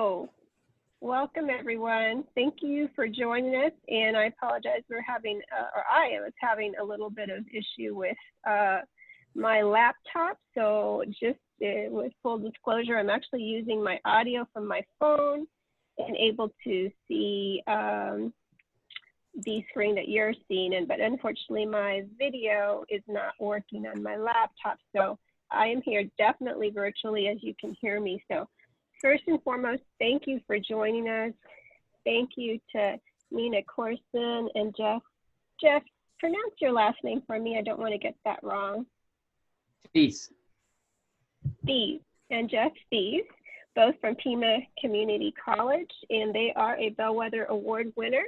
So, welcome everyone. Thank you for joining us. And I apologize, I was having a little bit of issue with my laptop. So just with full disclosure, I'm actually using my audio from my phone and able to see the screen that you're seeing. But unfortunately, my video is not working on my laptop. So I am here definitely virtually, as you can hear me. So first and foremost, thank you for joining us. Thank you to Nina Corson and Jeff. Jeff, pronounce your last name for me. I don't want to get that wrong. Peace. Steve and Jeff Steve, both from Pima Community College, and they are a Bellwether Award winner.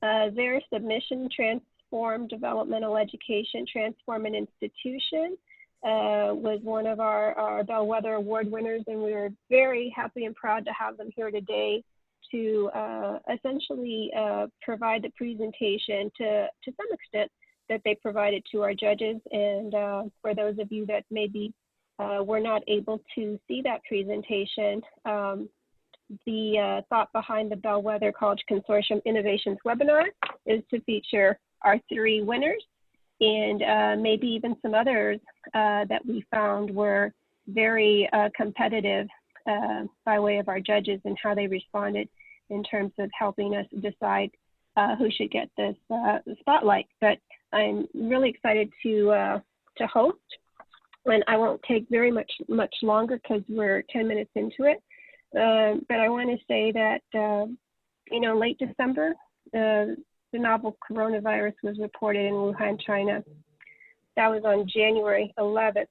Their submission, Transform Developmental Education, Transform an Institution, was one of our Bellwether Award winners, and we were very happy and proud to have them here today to essentially provide the presentation to some extent that they provided to our judges. And for those of you that maybe were not able to see that presentation, the thought behind the Bellwether College Consortium Innovations webinar is to feature our 3 winners and maybe even some others that we found were very competitive by way of our judges and how they responded in terms of helping us decide who should get this spotlight. But I'm really excited to host, and I won't take very much longer because we're 10 minutes into it. But I want to say that, late December, the novel coronavirus was reported in Wuhan, China. That was on January 11th.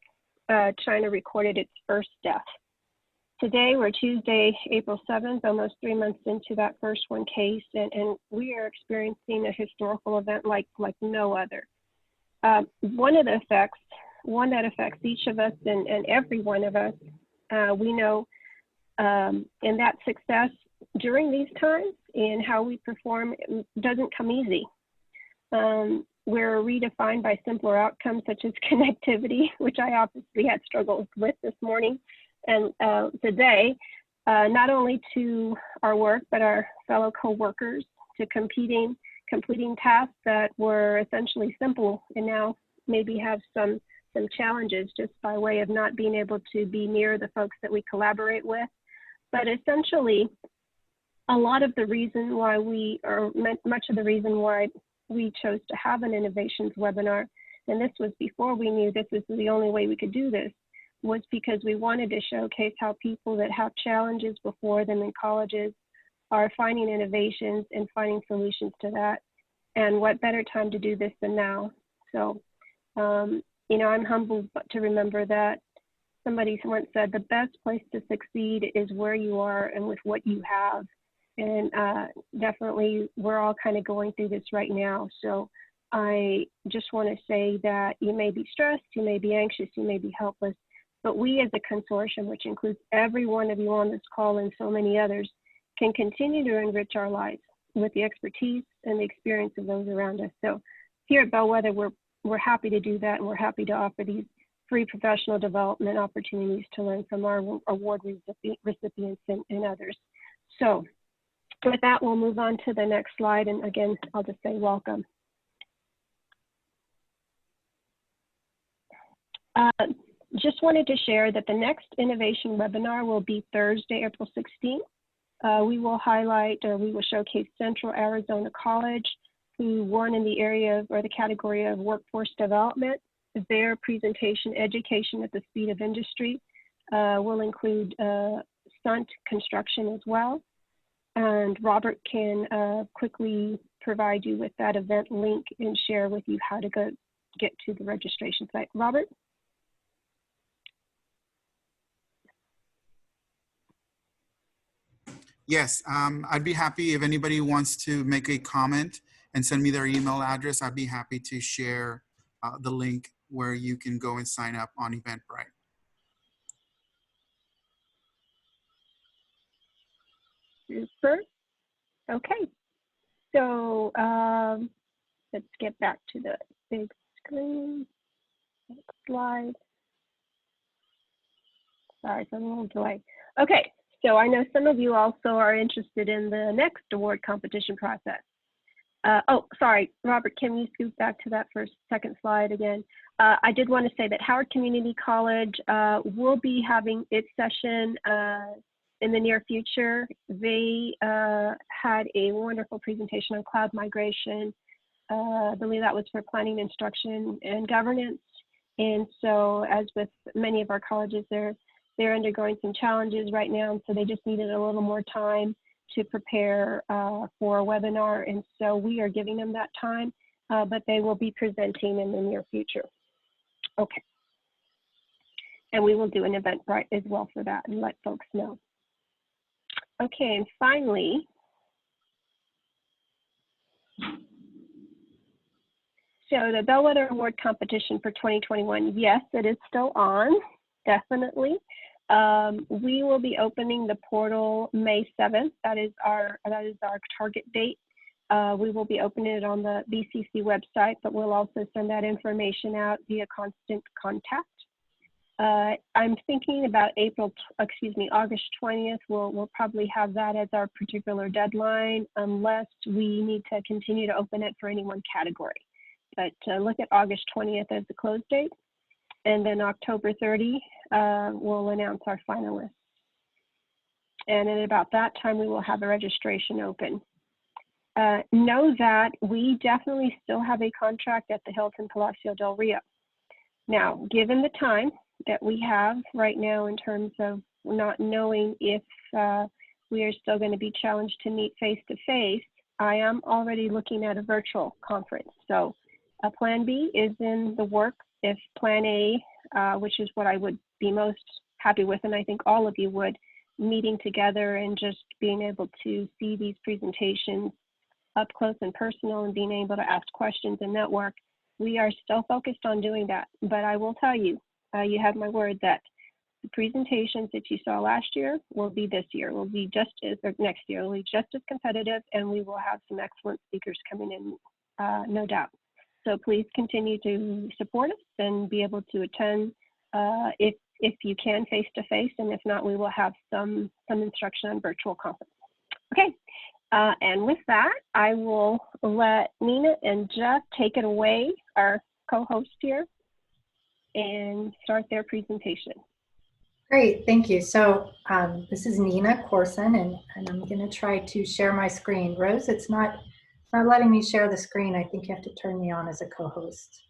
China recorded its first death. Today, we're Tuesday, April 7th, almost 3 months into that first case, and we are experiencing a historical event like no other. One that affects each of us and every one of us, we know, and that success during these times and how we perform doesn't come easy. We're redefined by simpler outcomes such as connectivity, which I obviously had struggles with this morning and today, not only to our work, but our fellow co-workers, to completing tasks that were essentially simple and now maybe have some challenges just by way of not being able to be near the folks that we collaborate with. But essentially, a lot of the reason why much of the reason why we chose to have an innovations webinar, and this was before we knew this was the only way we could do this, was because we wanted to showcase how people that have challenges before them in colleges are finding innovations and finding solutions to that. And what better time to do this than now? So, I'm humbled to remember that somebody once said the best place to succeed is where you are and with what you have. And definitely we're all kind of going through this right now. So I just want to say that you may be stressed, you may be anxious, you may be helpless, but we as a consortium, which includes every one of you on this call and so many others, can continue to enrich our lives with the expertise and the experience of those around us. So here at Bellwether, we're happy to do that, and we're happy to offer these free professional development opportunities to learn from our award recipients and others. So with that, we'll move on to the next slide. And again, I'll just say welcome. Just wanted to share that the next innovation webinar will be Thursday, April 16th. We will showcase Central Arizona College, who won in the area or the category of workforce development. Their presentation, Education at the Speed of Industry, will include stunt construction as well. And Robert can quickly provide you with that event link and share with you how to get to the registration site. Robert? Yes, I'd be happy if anybody wants to make a comment and send me their email address. I'd be happy to share the link where you can go and sign up on Eventbrite. Super. Okay. So let's get back to the big screen. Next slide. Sorry, it's a little delay. Okay. So I know some of you also are interested in the next award competition process. Oh, sorry, Robert, can you scoot back to that first, second slide again? I did want to say that Howard Community College will be having its session in the near future. They had a wonderful presentation on cloud migration. I believe that was for planning, instruction, and governance. And so, as with many of our colleges, they're undergoing some challenges right now, and so they just needed a little more time to prepare for a webinar, and so we are giving them that time, but they will be presenting in the near future. Okay. And we will do an Eventbrite as well for that and let folks know. Okay, and finally, so the Bellwether Award competition for 2021, yes, it is still on, definitely. We will be opening the portal May 7th. That is our target date. We will be opening it on the BCC website, but we'll also send that information out via constant contact. I'm thinking about August 20th. We'll probably have that as our particular deadline, unless we need to continue to open it for any one category. But look at August 20th as the close date. And then October 30, we'll announce our finalists. And at about that time, we will have a registration open. Know that we definitely still have a contract at the Hilton Palacio del Rio. Now, given the time that we have right now in terms of not knowing if we are still going to be challenged to meet face-to-face, I am already looking at a virtual conference. So Plan B is in the works. If Plan A, which is what I would be most happy with, and I think all of you would, meeting together and just being able to see these presentations up close and personal and being able to ask questions and network, we are still focused on doing that. But I will tell you, you have my word that the presentations that you saw last year will be this year, will be just as, or next year, will be just as competitive, and we will have some excellent speakers coming in, no doubt. So please continue to support us and be able to attend if you can face-to-face, and if not, we will have some instruction on virtual conference. Okay, and with that, I will let Nina and Jeff take it away, our co-host here, and start their presentation. Great, thank you. So this is Nina Corson, and I'm going to try to share my screen. Rose, it's not letting me share the screen. I think you have to turn me on as a co-host.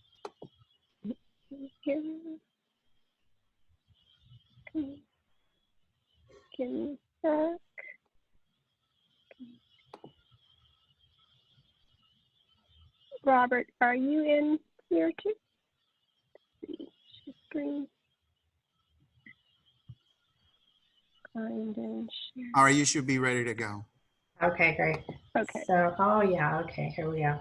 Robert, are you in here too? Screen. Find and share. All right, you should be ready to go. Okay, great. Okay. So, oh yeah, okay, here we go.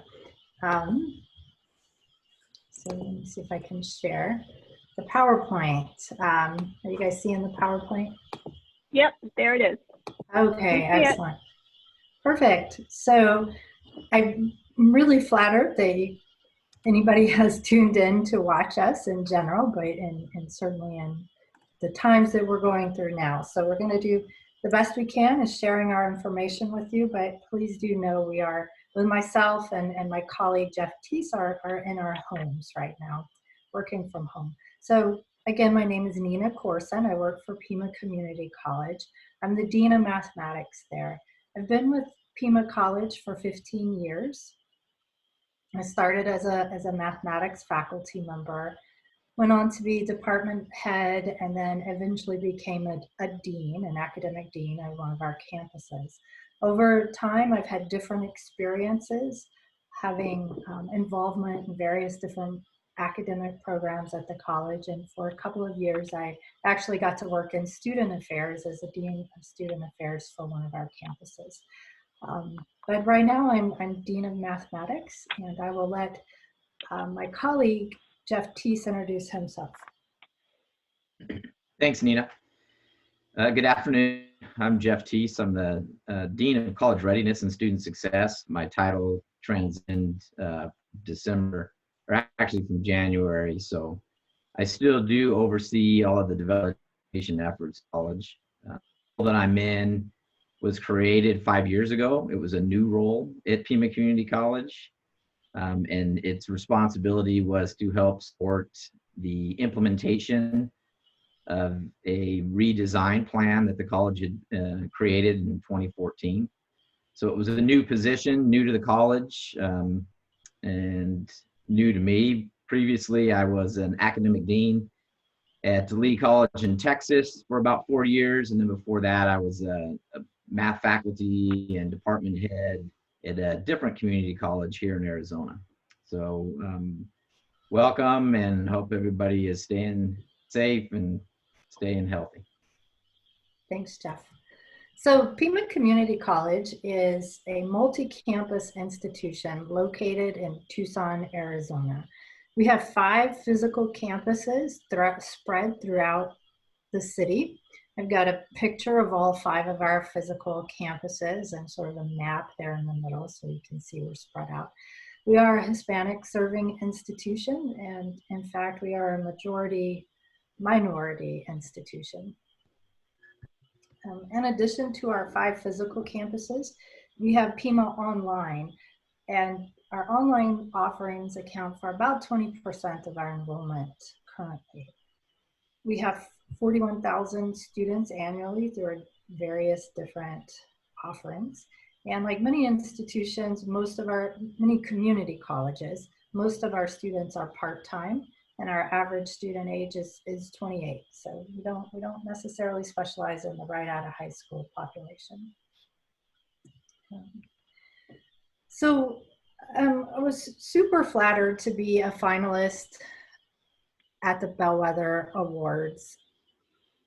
So let me see if I can share the PowerPoint. Are you guys seeing the PowerPoint? Yep, there it is. Okay, excellent. Perfect. So I'm really flattered that anybody has tuned in to watch us in general, but and certainly in the times that we're going through now. So we're going to do the best we can is sharing our information with you, but please do know we are, with myself and my colleague Jeff Teese are in our homes right now, working from home. So again, my name is Nina Corson. I work for Pima Community College. I'm the Dean of Mathematics there. I've been with Pima College for 15 years. I started as a mathematics faculty member, went on to be department head, and then eventually became a dean, an academic dean at one of our campuses. Over time, I've had different experiences, having involvement in various different academic programs at the college, and for a couple of years, I actually got to work in student affairs as a dean of student affairs for one of our campuses. But right now, I'm Dean of Mathematics, and I will let my colleague, Jeff Teese, introduce himself. Thanks, Nina. Good afternoon. I'm Jeff Teese. I'm the Dean of College Readiness and Student Success. My title transcends December, or actually from January. So I still do oversee all of the development efforts at college. that I'm in was created 5 years ago. It was a new role at Pima Community College. And its responsibility was to help support the implementation of a redesign plan that the college had created in 2014. So it was a new position, new to the college, and new to me. Previously, I was an academic dean at Lee College in Texas for about 4 years. And then before that, I was a math faculty and department head at a different community college here in Arizona. So welcome, and hope everybody is staying safe and staying healthy. Thanks, Jeff. So Pima Community College is a multi-campus institution located in Tucson, Arizona. We have 5 physical campuses spread throughout the city. I've got a picture of all 5 of our physical campuses and sort of a map there in the middle so you can see we're spread out. We are a Hispanic serving institution, and in fact, we are a majority minority institution. In addition to our 5 physical campuses, we have Pima Online, and our online offerings account for about 20% of our enrollment currently. We have 41,000 students annually through various different offerings. And like many institutions, many community colleges, most of our students are part-time, and our average student age is 28. So we don't necessarily specialize in the right out of high school population. I was super flattered to be a finalist at the Bellwether Awards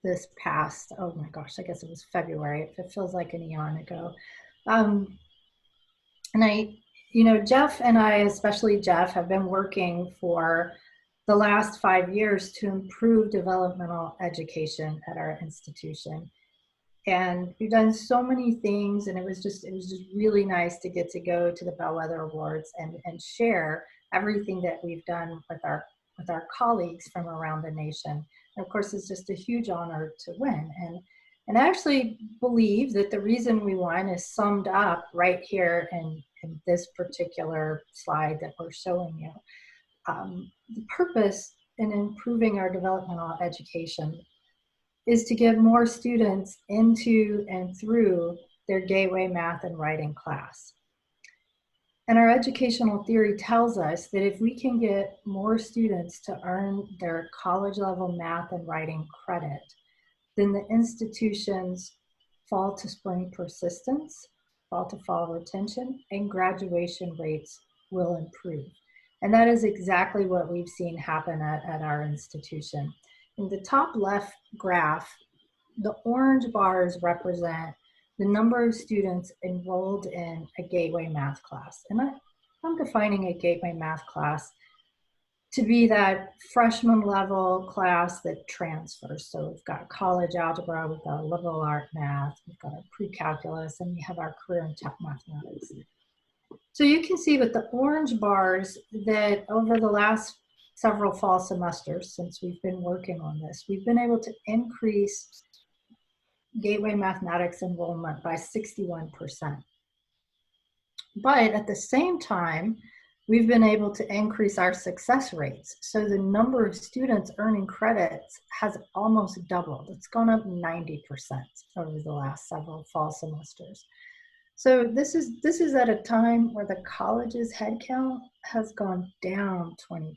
this past, oh my gosh, I guess it was February. It feels like an eon ago. And Jeff and I, especially Jeff, have been working for the last 5 years to improve developmental education at our institution. And we've done so many things, and it was just really nice to get to go to the Bellwether Awards and share everything that we've done with our colleagues from around the nation. And of course, it's just a huge honor to win. And I actually believe that the reason we won is summed up right here in this particular slide that we're showing you. The purpose in improving our developmental education is to get more students into and through their gateway math and writing class. And our educational theory tells us that if we can get more students to earn their college level math and writing credit, then the institution's fall to spring persistence, fall to fall retention, and graduation rates will improve. And that is exactly what we've seen happen at our institution. In the top left graph, the orange bars represent the number of students enrolled in a gateway math class. And I'm defining a gateway math class to be that freshman level class that transfers. So we've got college algebra, we've got liberal art math, we've got our pre-calculus, and we have our career and tech mathematics. So you can see with the orange bars that over the last several fall semesters since we've been working on this, we've been able to increase gateway mathematics enrollment by 61%. But at the same time, we've been able to increase our success rates. So the number of students earning credits has almost doubled. It's gone up 90% over the last several fall semesters. So this is at a time where the college's headcount has gone down 20%.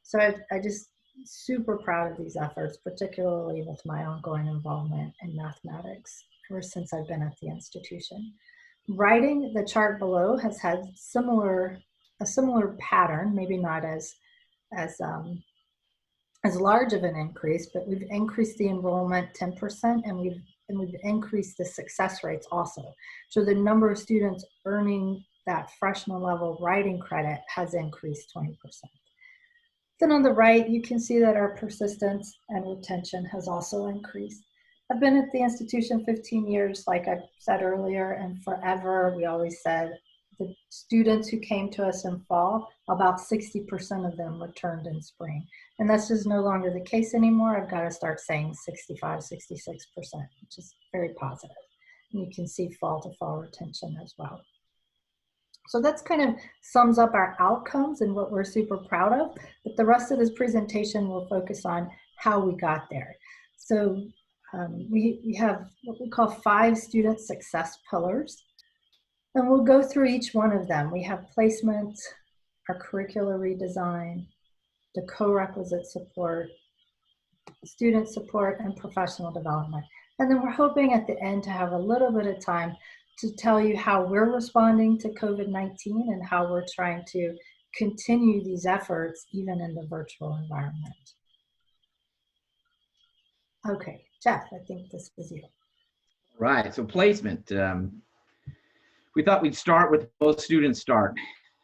So I just super proud of these efforts, particularly with my ongoing involvement in mathematics ever since I've been at the institution. Writing, the chart below, has had a similar pattern, maybe not as large of an increase, but we've increased the enrollment 10%, and we've increased the success rates also. So the number of students earning that freshman level writing credit has increased 20%. Then on the right, you can see that our persistence and retention has also increased. I've been at the institution 15 years, like I said earlier, and forever we always said the students who came to us in fall, about 60% of them returned in spring. And that's just no longer the case anymore. I've got to start saying 65, 66%, which is very positive. And you can see fall to fall retention as well. So that's kind of sums up our outcomes and what we're super proud of. But the rest of this presentation will focus on how we got there. So we have what we call 5 student success pillars. And we'll go through each one of them. We have placement, our curricular redesign, the co-requisite support, student support, and professional development. And then we're hoping at the end to have a little bit of time to tell you how we're responding to COVID-19 and how we're trying to continue these efforts even in the virtual environment. Okay, Jeff, I think this is you. Right, so placement. We thought we'd start with both students start.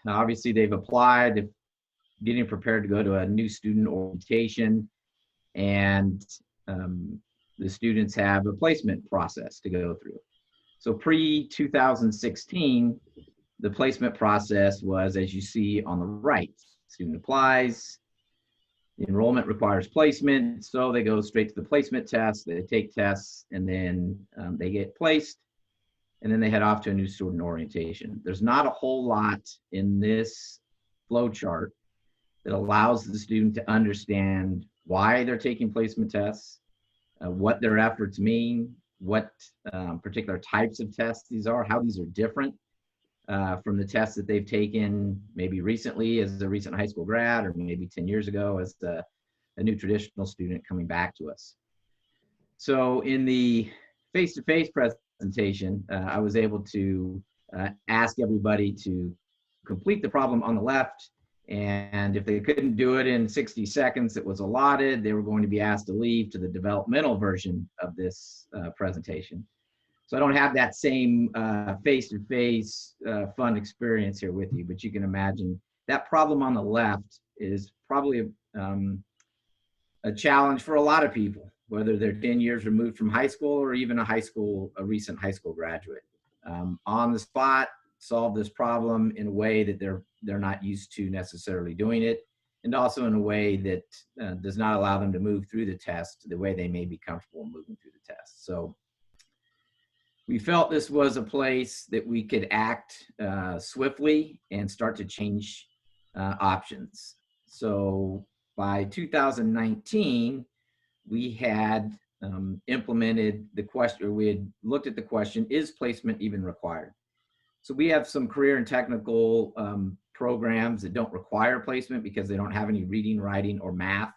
Now, obviously, they've applied, they're getting prepared to go to a new student orientation, and the students have a placement process to go through. So pre-2016, the placement process was, as you see on the right, student applies, the enrollment requires placement, so they go straight to the placement test, they take tests, and then they get placed, and then they head off to a new student orientation. There's not a whole lot in this flow chart that allows the student to understand why they're taking placement tests, what their efforts mean, what particular types of tests these are, how these are different from the tests that they've taken maybe recently as a recent high school grad, or maybe 10 years ago as a new traditional student coming back to us. So in the face-to-face presentation, I was able to ask everybody to complete the problem on the left, and if they couldn't do it in 60 seconds that was allotted, they were going to be asked to leave to the developmental version of this presentation. So I don't have that same face-to-face fun experience here with you, but you can imagine that problem on the left is probably a challenge for a lot of people, whether they're 10 years removed from high school or even a recent high school graduate. On the spot, solve this problem in a way that they're not used to necessarily doing it, and also in a way that does not allow them to move through the test the way they may be comfortable moving through the test. So we felt this was a place that we could act swiftly and start to change options. So by 2019, we had implemented the question, or we had looked at the question, is placement even required? So we have some career and technical programs that don't require placement because they don't have any reading, writing, or math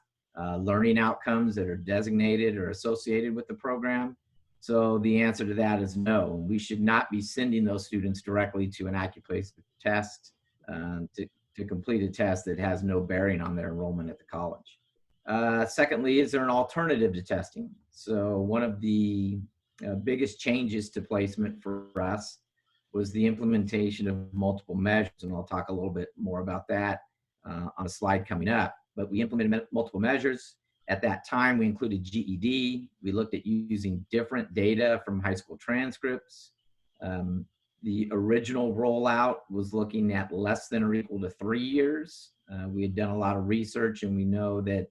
learning outcomes that are designated or associated with the program. So the answer to that is no. We should not be sending those students directly to an AccuPlacement test to complete a test that has no bearing on their enrollment at the college. Secondly, is there an alternative to testing? So one of the biggest changes to placement for us was the implementation of multiple measures, and I'll talk a little bit more about that on a slide coming up. But we implemented multiple measures. At that time, we included GED. We looked at using different data from high school transcripts. The original rollout was looking at less than or equal to 3 years. We had done a lot of research, and we know that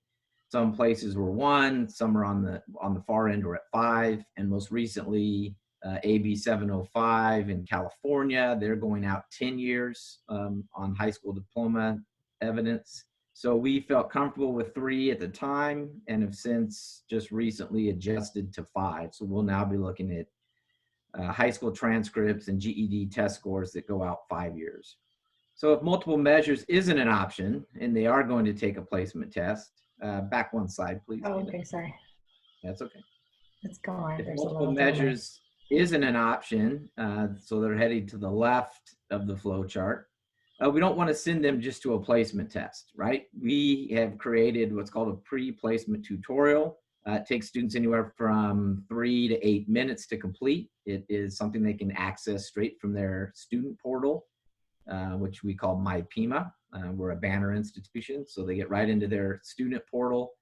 some places were 1, some are on the far end or at 5, and most recently, AB 705 in California, they're going out 10 years on high school diploma evidence. So we felt comfortable with 3 at the time and have since just recently adjusted to 5. So we'll now be looking at high school transcripts and GED test scores that go out 5 years. So if multiple measures isn't an option and they are going to take a placement test, back one slide, please. Oh, okay, sorry. That's okay. It's gone. If There's multiple measures isn't an option, so they're heading to the left of the flow chart, we don't want to send them just to a placement test, right? We have created what's called a pre-placement tutorial. It takes students anywhere from 3 to 8 minutes to complete. It is something they can access straight from their student portal, which we call My Pima. We're a banner institution, so they get right into their student portal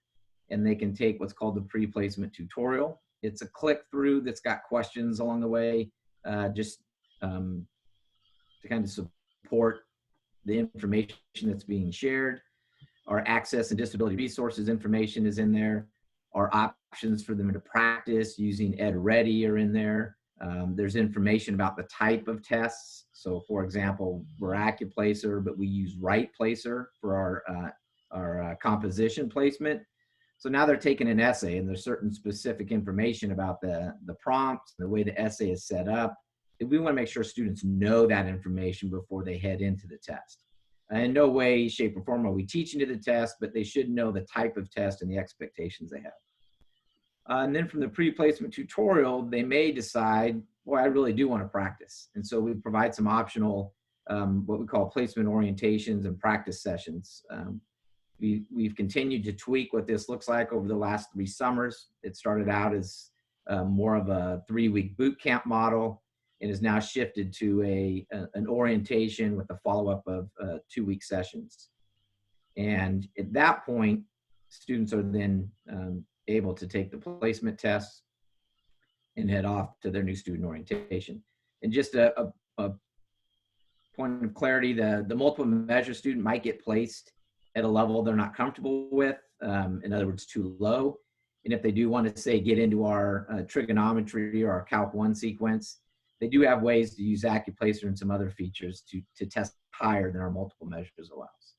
and they can take what's called the pre-placement tutorial. It's a click through that's got questions along the way, just to kind of support the information that's being shared. Our access and disability resources information is in there. Our options for them to practice using EdReady are in there. There's information about the type of tests. So for example, we're AccuPlacer, but we use RightPlacer for our composition placement. So now they're taking an essay, and there's certain specific information about the prompts, the way the essay is set up. We want to make sure students know that information before they head into the test. In no way, shape, or form are we teaching to the test, but they should know the type of test and the expectations they have. And then from the pre-placement tutorial, they may decide, boy, I really do want to practice. And so we provide some optional, what we call placement orientations and practice sessions. We've continued to tweak what this looks like over the last 3 summers. It started out as more of a 3-week boot camp model, and is now shifted to an orientation with a follow-up of 2-week sessions. And at that point, students are then able to take the placement tests and head off to their new student orientation. And just a point of clarity, the multiple measure student might get placed at a level they're not comfortable with, in other words, too low. And if they do want to, say, get into our trigonometry or our Calc 1 sequence, they do have ways to use AccuPlacer and some other features to test higher than our multiple measures allows.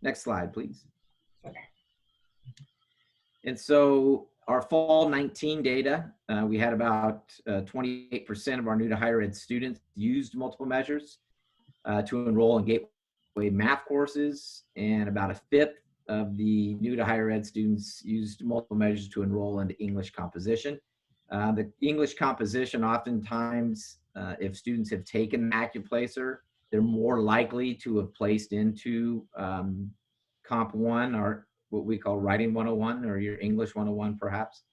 Next slide, please. And so our fall 19 data, we had about 28% of our new to higher ed students used multiple measures to enroll in gateway math courses, and about 1/5 of the new to higher ed students used multiple measures to enroll into English composition. The English composition, oftentimes, if students have taken AccuPlacer, they're more likely to have placed into Comp 1, or what we call Writing 101, or your English 101 perhaps.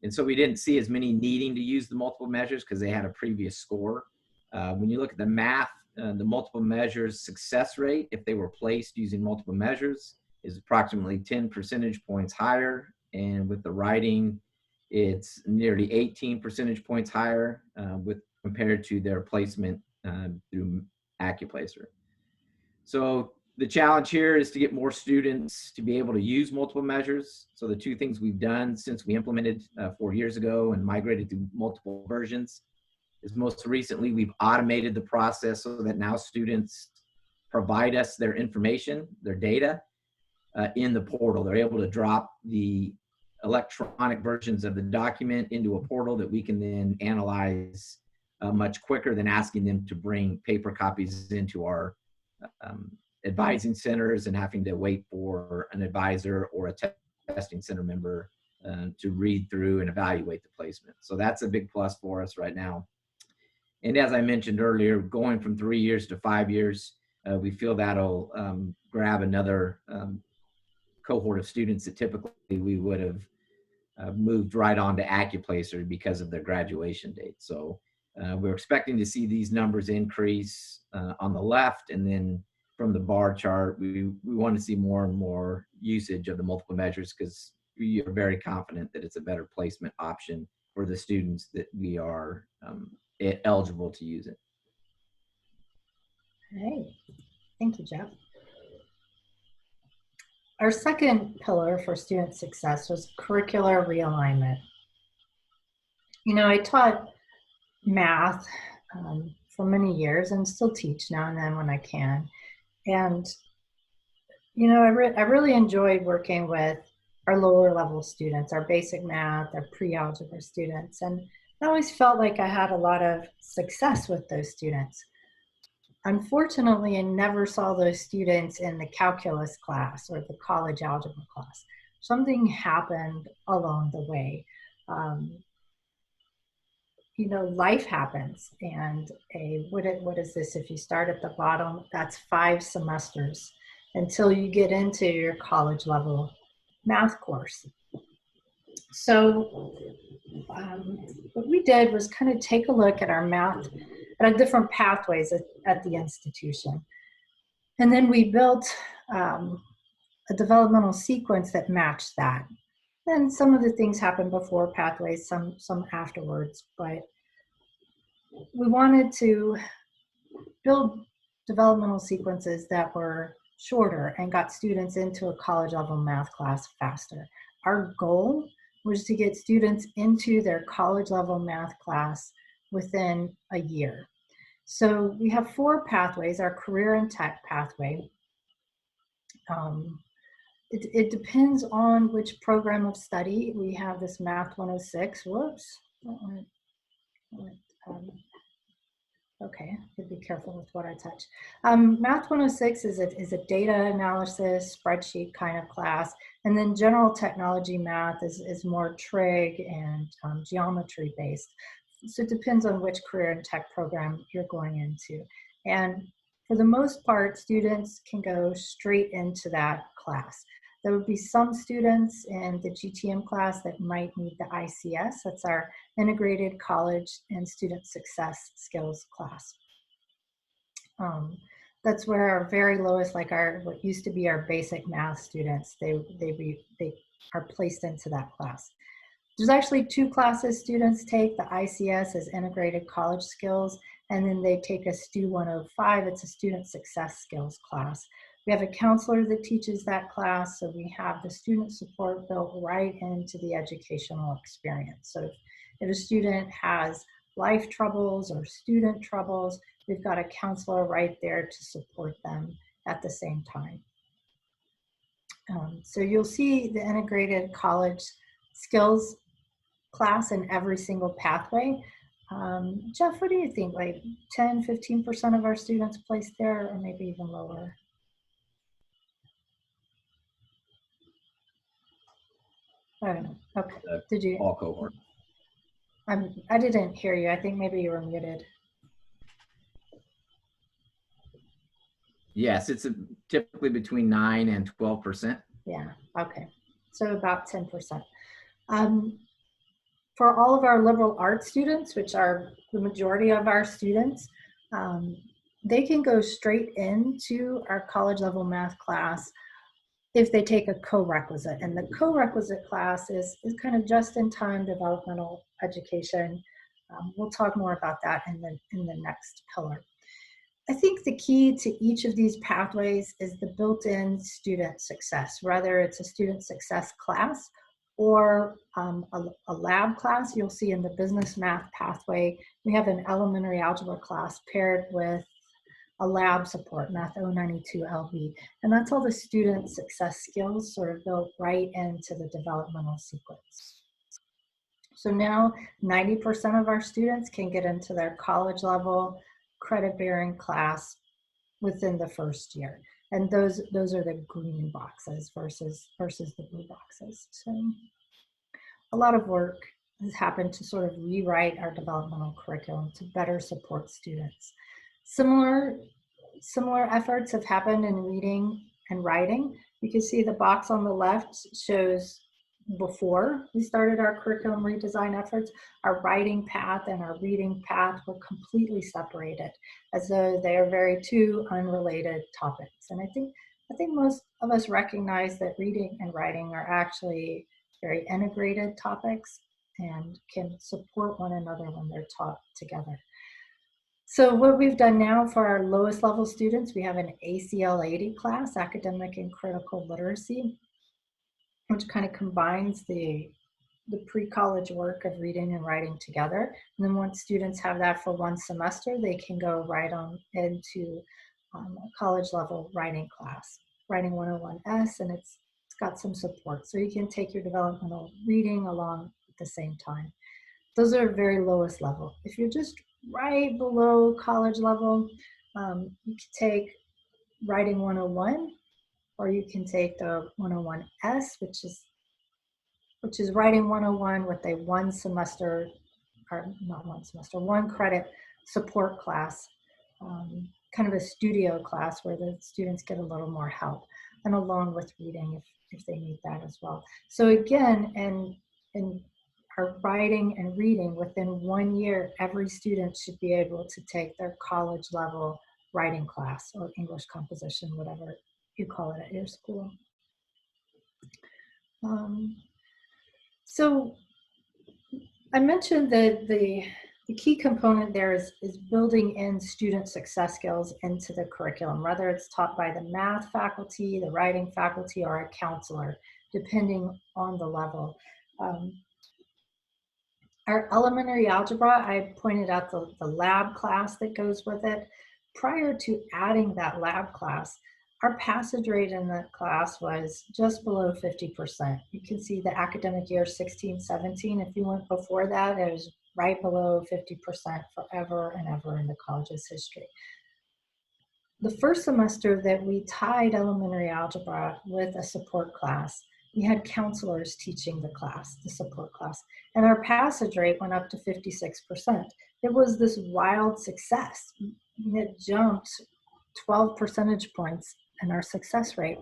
And so we didn't see as many needing to use the multiple measures because they had a previous score. When you look at the math, the multiple measures success rate, if they were placed using multiple measures, is approximately 10 percentage points higher. And with the writing, it's nearly 18 percentage points higher compared to their placement through AccuPlacer. So the challenge here is to get more students to be able to use multiple measures. So the 2 things we've done since we implemented 4 years ago and migrated to multiple versions is, most recently, we've automated the process so that now students provide us their information, their data, in the portal. They're able to drop the electronic versions of the document into a portal that we can then analyze much quicker than asking them to bring paper copies into our advising centers and having to wait for an advisor or a testing center member to read through and evaluate the placement. So that's a big plus for us right now. And as I mentioned earlier, going from 3 years to 5 years, we feel that'll grab another cohort of students that typically we would have moved right on to AccuPlacer because of their graduation date. So we're expecting to see these numbers increase on the left, and then from the bar chart, we want to see more and more usage of the multiple measures because we are very confident that it's a better placement option for the students that we are eligible to use it. Hey, thank you, Jeff. Our second pillar for student success was curricular realignment. You know, I taught math for many years and still teach now and then when I can. And, you know, I really enjoyed working with our lower level students, our basic math, our pre-algebra students. And I always felt like I had a lot of success with those students. Unfortunately, I never saw those students in the calculus class or the college algebra class. Something happened along the way. You know, life happens, and what is this? If you start at the bottom, that's 5 semesters until you get into your college level math course. So what we did was kind of take a look at our math, at different pathways at the institution. And then we built a developmental sequence that matched that. And some of the things happened before pathways, some afterwards, but we wanted to build developmental sequences that were shorter and got students into a college level math class faster. Our goal was to get students into their college level math class within a year. So we have 4 pathways, our career and tech pathway. It depends on which program of study. We have this Math 106, whoops. Okay, be careful with what I touch. Math 106 is a data analysis, spreadsheet kind of class. And then general technology math is more trig and geometry based. So it depends on which career and tech program you're going into. And for the most part, students can go straight into that class. There would be some students in the GTM class that might need the ICS. That's our Integrated College and Student Success Skills class. That's where our very lowest, like what used to be our basic math students, they are placed into that class. There's actually 2 classes students take. The ICS is Integrated College Skills, and then they take a STU 105. It's a Student Success Skills class. We have a counselor that teaches that class, so we have the student support built right into the educational experience. So if a student has life troubles or student troubles, we've got a counselor right there to support them at the same time. So you'll see the Integrated College Skills class in every single pathway. Jeff, what do you think? Like 10, 15% of our students placed there, or maybe even lower? I don't know. Okay. Did you? All cohort. I didn't hear you. I think maybe you were muted. Yes, it's typically between 9 and 12%. Yeah. Okay. So about 10%. For all of our liberal arts students, which are the majority of our students, they can go straight into our college level math class if they take a co-requisite. And the co-requisite class is kind of just-in-time developmental education. We'll talk more about that in the next pillar. I think the key to each of these pathways is the built-in student success, whether it's a student success class or a lab class. You'll see in the business math pathway, we have an elementary algebra class paired with a lab support, Math 092 LB. And that's all the student success skills sort of built right into the developmental sequence. So now 90% of our students can get into their college level credit bearing class within the first year. And those are the green boxes versus the blue boxes. So a lot of work has happened to sort of rewrite our developmental curriculum to better support students. Similar efforts have happened in reading and writing. You can see the box on the left shows before we started our curriculum redesign efforts, our writing path and our reading path were completely separated, as though they are very two unrelated topics. And I think most of us recognize that reading and writing are actually very integrated topics and can support one another when they're taught together. So what we've done now for our lowest level students, we have an ACL 80 class, Academic and Critical Literacy, which kind of combines the pre-college work of reading and writing together. And then once students have that for one semester, they can go right on into a college level writing class, Writing 101S, and it's got some support. So you can take your developmental reading along at the same time. Those are very lowest level. If you're just right below college level, you can take Writing 101, or you can take the 101S, which is Writing 101 with a one credit support class, kind of a studio class where the students get a little more help, and along with reading if they need that as well. So again, in our writing and reading, within 1 year, every student should be able to take their college level writing class or English composition, whatever you call it at your school. So I mentioned the the key component there is building in student success skills into the curriculum, whether it's taught by the math faculty, the writing faculty, or a counselor, depending on the level. Our elementary algebra, I pointed out the lab class that goes with it. Prior to adding that lab class, our passage rate in that class was just below 50%. You can see the academic year 16-17. If you went before that, it was right below 50% forever and ever in the college's history. The first semester that we tied elementary algebra with a support class, we had counselors teaching the class, the support class, and our passage rate went up to 56%. It was this wild success. It jumped 12 percentage points in our success rate.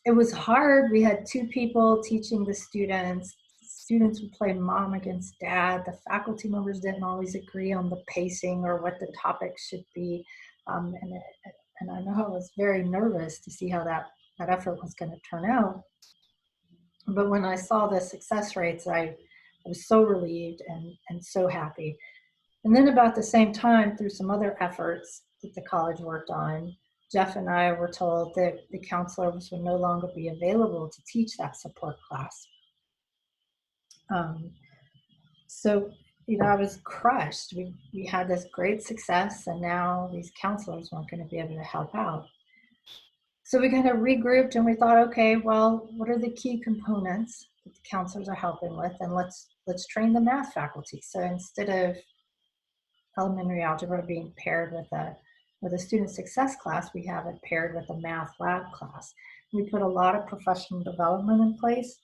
It was hard. We had 2 people teaching the students. Students would play mom against dad. The faculty members didn't always agree on the pacing or what the topics should be. And I know I was very nervous to see how that effort was going to turn out. But when I saw the success rates, I was so relieved and so happy. And then about the same time, through some other efforts that the college worked on, Jeff and I were told that the counselors would no longer be available to teach that support class. So, you know, I was crushed. We had this great success, and now these counselors weren't going to be able to help out. So we kind of regrouped and we thought, okay, well, what are the key components that the counselors are helping with? And let's train the math faculty. So instead of elementary algebra being paired with a student success class, we have it paired with a math lab class. We put a lot of professional development in place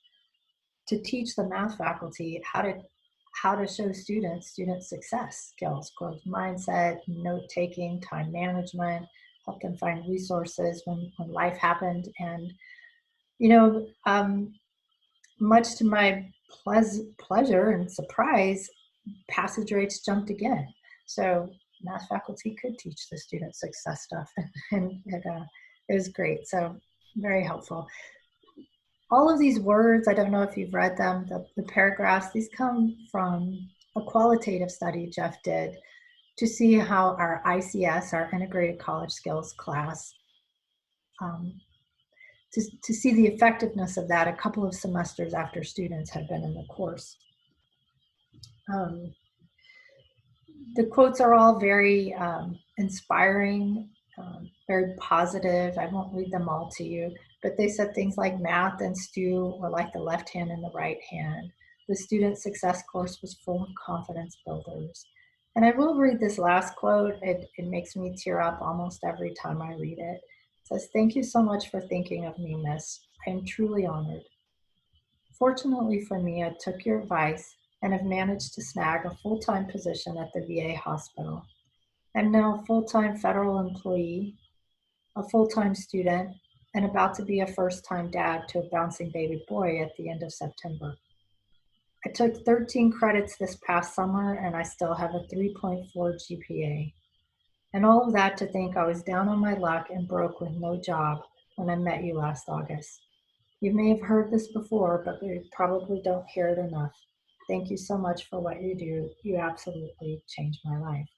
to teach the math faculty how to show students student success skills, growth mindset, note-taking, time management, help them find resources when life happened. And, you know, much to my pleasure and surprise, passage rates jumped again. So math faculty could teach the student success stuff, and it was great. So very helpful. All of these words, I don't know if you've read them, the paragraphs, these come from a qualitative study Jeff did to see how our ICS, our Integrated College Skills class, to see the effectiveness of that a couple of semesters after students had been in the course. The quotes are all very inspiring, very positive. I won't read them all to you, but they said things like math and STU were like the left hand and the right hand. The student success course was full of confidence builders. And I will read this last quote. It makes me tear up almost every time I read it. It says, "Thank you so much for thinking of me, Miss. I am truly honored. Fortunately for me, I took your advice and have managed to snag a full-time position at the VA hospital. I'm now a full-time federal employee, a full-time student, and about to be a first-time dad to a bouncing baby boy at the end of September. I took 13 credits this past summer and I still have a 3.4 GPA. And all of that to think I was down on my luck and broke with no job when I met you last August. You may have heard this before, but you probably don't hear it enough. Thank you so much for what you do. You absolutely changed my life."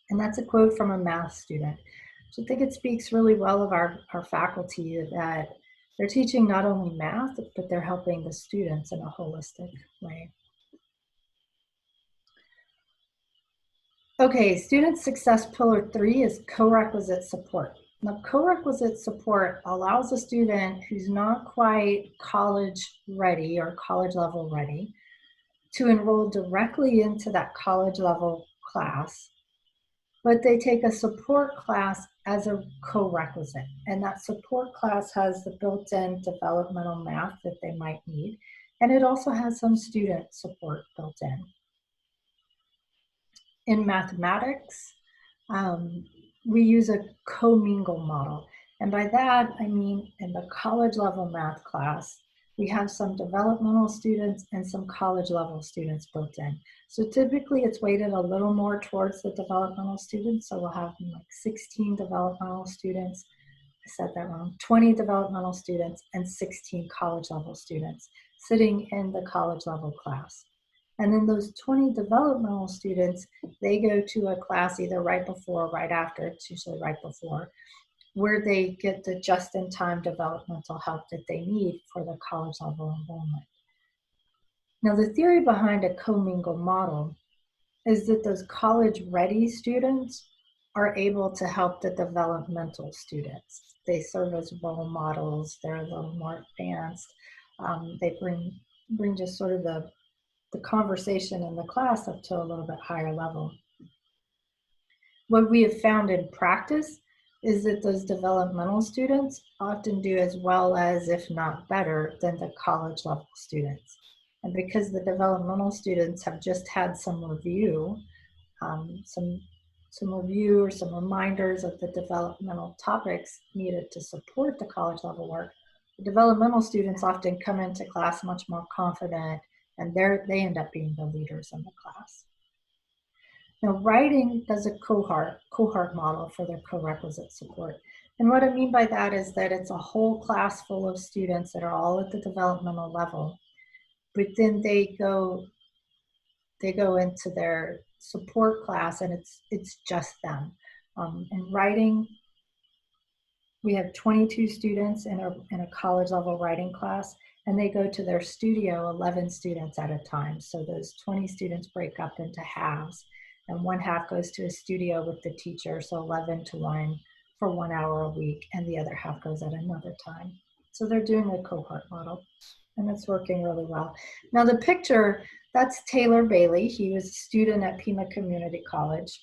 And that's a quote from a math student. So I think it speaks really well of our faculty that they're teaching not only math, but they're helping the students in a holistic way. Okay, student success pillar 3 is corequisite support. Now, corequisite support allows a student who's not quite college ready or college level ready to enroll directly into that college level class, but they take a support class as a co-requisite. And that support class has the built-in developmental math that they might need. And it also has some student support built in. In mathematics, we use a commingle model. And by that, I mean in the college level math class, we have some developmental students and some college level students built in. So typically it's weighted a little more towards the developmental students. So we'll have like 16 developmental students. I said that wrong. 20 developmental students and 16 college level students sitting in the college level class. And then those 20 developmental students, they go to a class either right before or right after, it's usually right before, where they get the just-in-time developmental help that they need for the college level enrollment. Now, the theory behind a commingled model is that those college-ready students are able to help the developmental students. They serve as role models, they're a little more advanced. They bring just sort of the conversation in the class up to a little bit higher level. What we have found in practice is that those developmental students often do as well as, if not better, than the college level students. And because the developmental students have just had some review, some review or some reminders of the developmental topics needed to support the college level work, the developmental students often come into class much more confident, and they end up being the leaders in the class. Now, writing does a cohort model for their co-requisite support. And what I mean by that is that it's a whole class full of students that are all at the developmental level, but then they go into their support class and it's just them. In writing, we have 22 students in a college level writing class, and they go to their studio 11 students at a time. So those 20 students break up into halves, and one half goes to a studio with the teacher, so 11 to 1 for 1 hour a week, and the other half goes at another time. So they're doing a cohort model, and it's working really well. Now the picture, that's Taylor Bailey. He was a student at Pima Community College.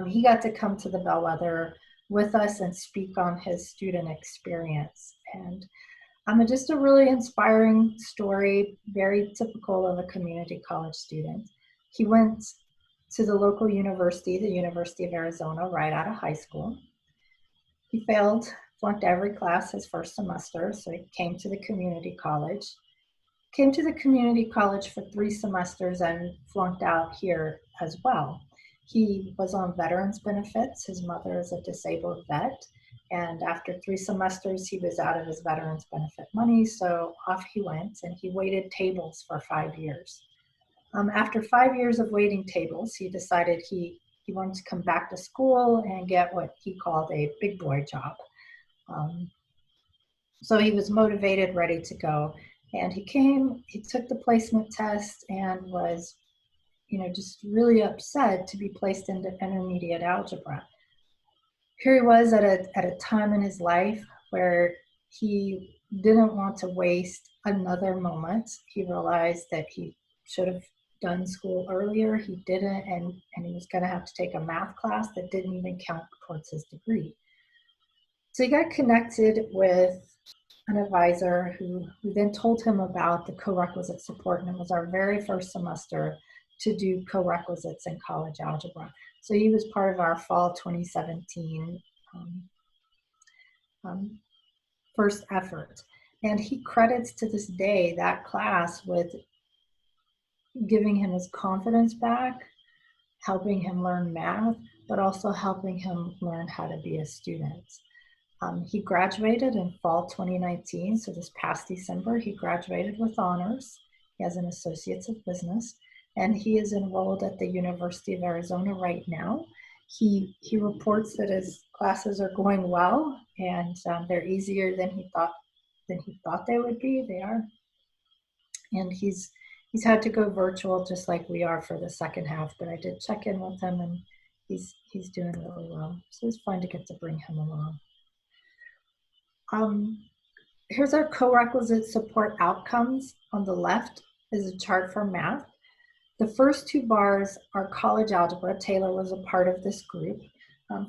He got to come to the Bellwether with us and speak on his student experience. And just a really inspiring story, very typical of a community college student. He went to the local university, the University of Arizona, right out of high school. He flunked every class his first semester, so he came to the community college. Came to the community college for 3 semesters and flunked out here as well. He was on veterans benefits. His mother is a disabled vet. And after 3 semesters, he was out of his veterans benefit money. So off he went, and he waited tables for 5 years. After 5 years of waiting tables, he decided he wanted to come back to school and get what he called a big boy job. So he was motivated, ready to go. And he took the placement test and was, just really upset to be placed into intermediate algebra. Here he was at a time in his life where he didn't want to waste another moment. He realized that he should have done school earlier. He didn't, and he was going to have to take a math class that didn't even count towards his degree. So he got connected with an advisor who then told him about the co-requisite support, and it was our very first semester to do co-requisites in college algebra. So he was part of our fall 2017 first effort. And he credits to this day that class with giving him his confidence back, helping him learn math, but also helping him learn how to be a student. He graduated in fall 2019, so this past December, he graduated with honors. He has an Associate's of Business, and he is enrolled at the University of Arizona right now. He reports that his classes are going well, and they're easier than he thought they would be. They are, and he's had to go virtual just like we are for the second half. But I did check in with him, and he's doing really well. So it's fun to get to bring him along. Here's our co-requisite support outcomes. On the left is a chart for math. The first 2 bars are college algebra. Taylor was a part of this group.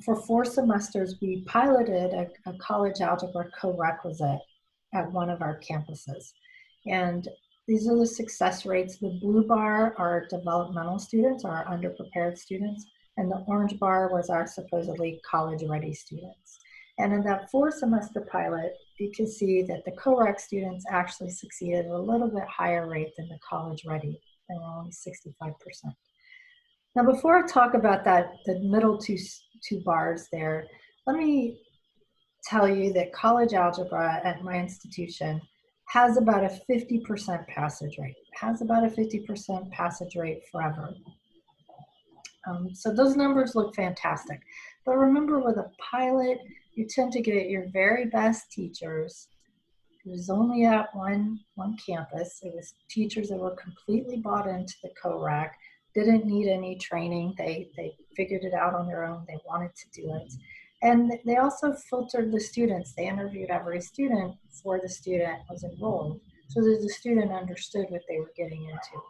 For 4 semesters, we piloted a college algebra co-requisite at one of our campuses. And these are the success rates. The blue bar are developmental students, our underprepared students, and the orange bar was our supposedly college-ready students. And in that 4-semester pilot, you can see that the co-rec students actually succeeded at a little bit higher rate than the college-ready. They were only 65%. Now, before I talk about the middle two bars there, let me tell you that college algebra at my institution has about a 50% passage rate. Has about a 50% passage rate forever. So those numbers look fantastic. But remember, with a pilot, you tend to get your very best teachers. It was only at one campus. It was teachers that were completely bought into the CORAC, didn't need any training. They figured it out on their own. They wanted to do it. And they also filtered the students. They interviewed every student before the student was enrolled, so that the student understood what they were getting into.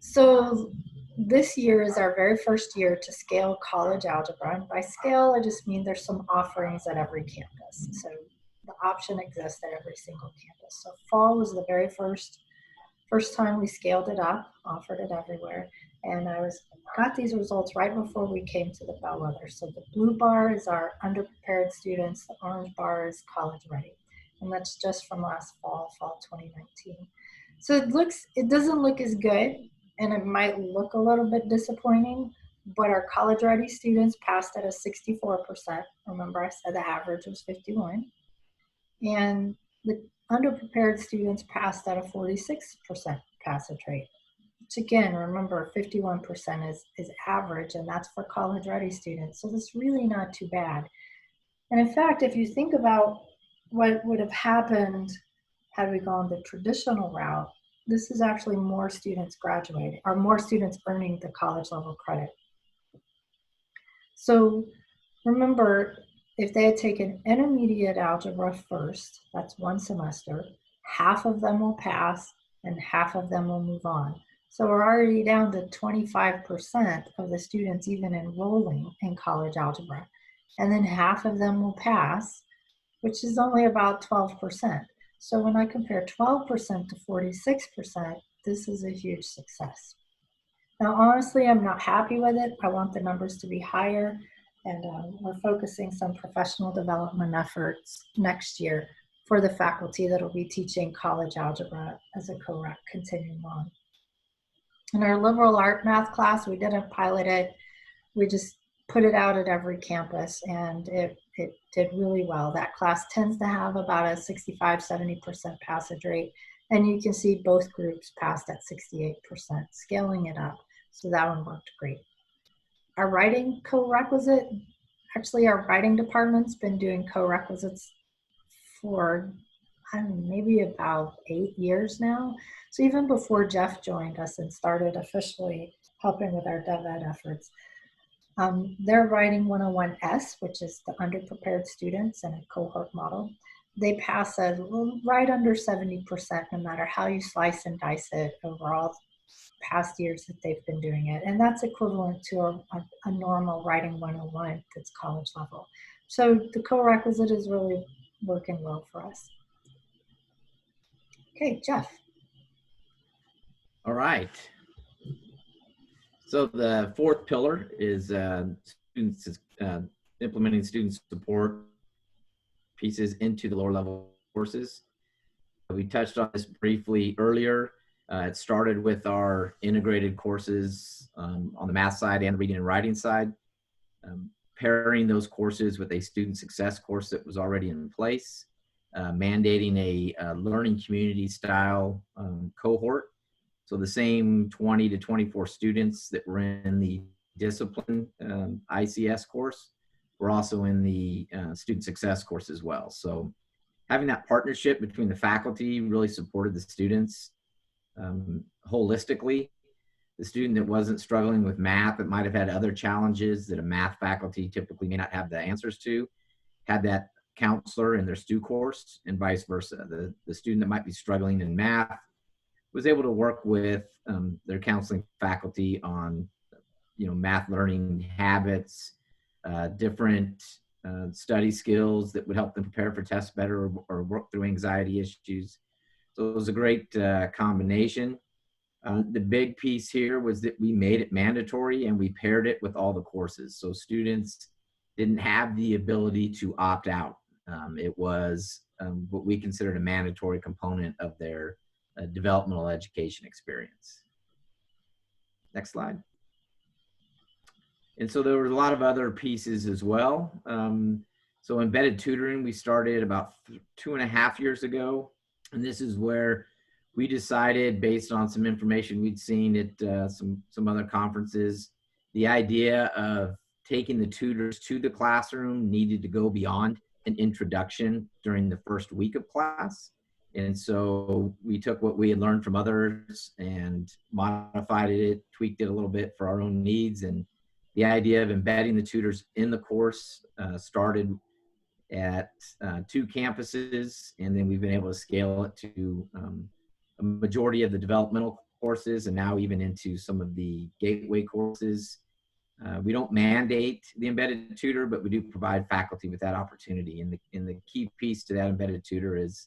So this year is our very first year to scale college algebra. And by scale, I just mean there's some offerings at every campus. So the option exists at every single campus. So fall was the very first time we scaled it up, offered it everywhere. And I got these results right before we came to the Bellwether. So the blue bar is our underprepared students, the orange bar is college ready. And that's just from last fall 2019. So it doesn't look as good, and it might look a little bit disappointing, but our college ready students passed at a 64%. Remember, I said the average was 51. And the underprepared students passed at a 46% passage rate. Which again, remember, 51% is average, and that's for college ready students. So that's really not too bad. And in fact, if you think about what would have happened had we gone the traditional route, this is actually more students graduating, or more students earning the college level credit. So remember, if they had taken intermediate algebra first, that's one semester, half of them will pass and half of them will move on. So we're already down to 25% of the students even enrolling in college algebra. And then half of them will pass, which is only about 12%. So when I compare 12% to 46%, this is a huge success. Now, honestly, I'm not happy with it. I want the numbers to be higher, and we're focusing some professional development efforts next year for the faculty that will be teaching college algebra as a CORAC continuing on. In our liberal art math class, we didn't pilot it. We just put it out at every campus, and it did really well. That class tends to have about a 65–70% passage rate, and you can see both groups passed at 68%, scaling it up. So that one worked great. Our writing co-requisite, actually our writing department's been doing co-requisites for maybe about 8 years now. So even before Jeff joined us and started officially helping with our dev ed efforts, they're writing 101S, which is the underprepared students in a cohort model. They pass right under 70%, no matter how you slice and dice it over all past years that they've been doing it. And that's equivalent to a normal writing 101 that's college level. So the co-requisite is really working well for us. Okay, Jeff. All right. So the fourth pillar is implementing student support pieces into the lower level courses. We touched on this briefly earlier. It started with our integrated courses on the math side and reading and writing side, pairing those courses with a student success course that was already in place, mandating a learning community style cohort. So the same 20 to 24 students that were in the discipline ICS course were also in the student success course as well. So having that partnership between the faculty really supported the students holistically. The student that wasn't struggling with math, that might have had other challenges that a math faculty typically may not have the answers to, had that counselor in their STU course, and vice versa. The student that might be struggling in math was able to work with their counseling faculty on, math learning habits, different study skills that would help them prepare for tests better or work through anxiety issues. So it was a great combination. The big piece here was that we made it mandatory and we paired it with all the courses. So students didn't have the ability to opt out. It was what we considered a mandatory component of their developmental education experience. Next slide. And so there were a lot of other pieces as well. So embedded tutoring, we started about 2.5 years ago. And this is where we decided, based on some information we'd seen at some other conferences, the idea of taking the tutors to the classroom needed to go beyond an introduction during the first week of class. And so we took what we had learned from others and modified it, tweaked it a little bit for our own needs. And the idea of embedding the tutors in the course started at 2 campuses, and then we've been able to scale it to a majority of the developmental courses, and now even into some of the gateway courses. We don't mandate the embedded tutor, but we do provide faculty with that opportunity. And the key piece to that embedded tutor is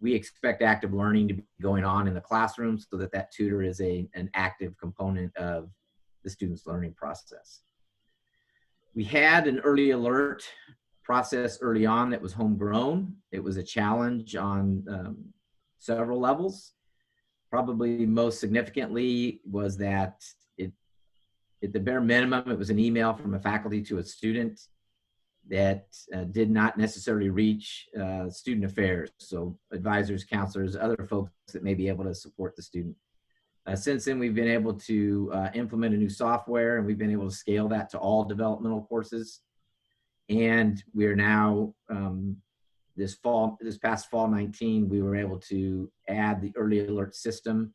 we expect active learning to be going on in the classroom so that that tutor is an active component of the student's learning process. We had an early alert process early on that was homegrown. It was a challenge on several levels. Probably most significantly was that at the bare minimum, it was an email from a faculty to a student that did not necessarily reach student affairs. So advisors, counselors, other folks that may be able to support the student. Since then, we've been able to implement a new software, and we've been able to scale that to all developmental courses. And we are now, this past fall 19, we were able to add the early alert system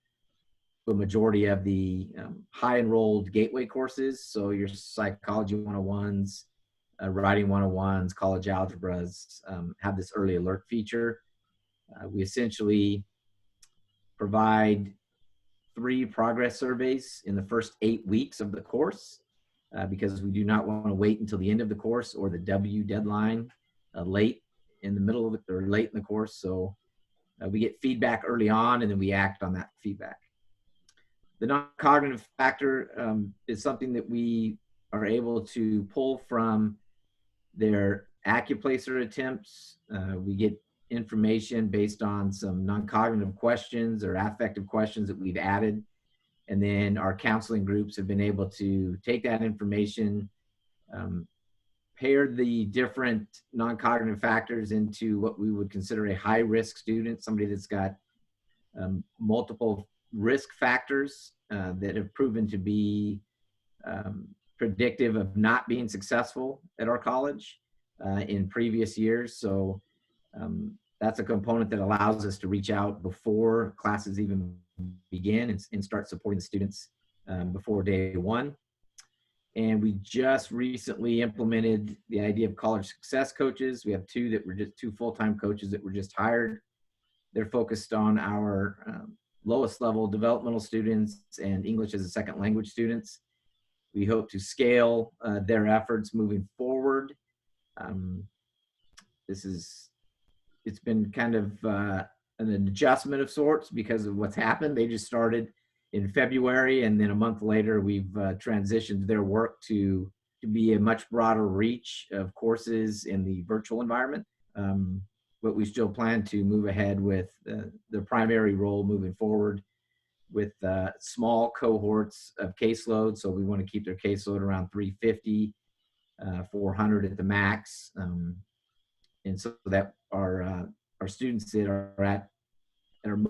to a majority of the high enrolled gateway courses. So your psychology 101s, writing 101s, college algebras have this early alert feature. We essentially provide 3 progress surveys in the first 8 weeks of the course because we do not want to wait until the end of the course or the W deadline late in the middle of it or late in the course. So we get feedback early on, and then we act on that feedback. The non-cognitive factor is something that we are able to pull from their AccuPlacer attempts. We get information based on some non-cognitive questions or affective questions that we've added. And then our counseling groups have been able to take that information, pair the different non-cognitive factors into what we would consider a high-risk student, somebody that's got multiple risk factors that have proven to be predictive of not being successful at our college in previous years. So that's a component that allows us to reach out before classes even begin and start supporting the students before day 1. And we just recently implemented the idea of college success coaches. We have 2 that were just 2 full-time coaches that were just hired. They're focused on our lowest level developmental students and English as a second language students. We hope to scale their efforts moving forward. It's been kind of an adjustment of sorts because of what's happened. They just started in February, and then a month later, we've transitioned their work to be a much broader reach of courses in the virtual environment. But we still plan to move ahead with the primary role moving forward with small cohorts of caseload. So we want to keep their caseload around 350, 400 at the max. And so that our students that are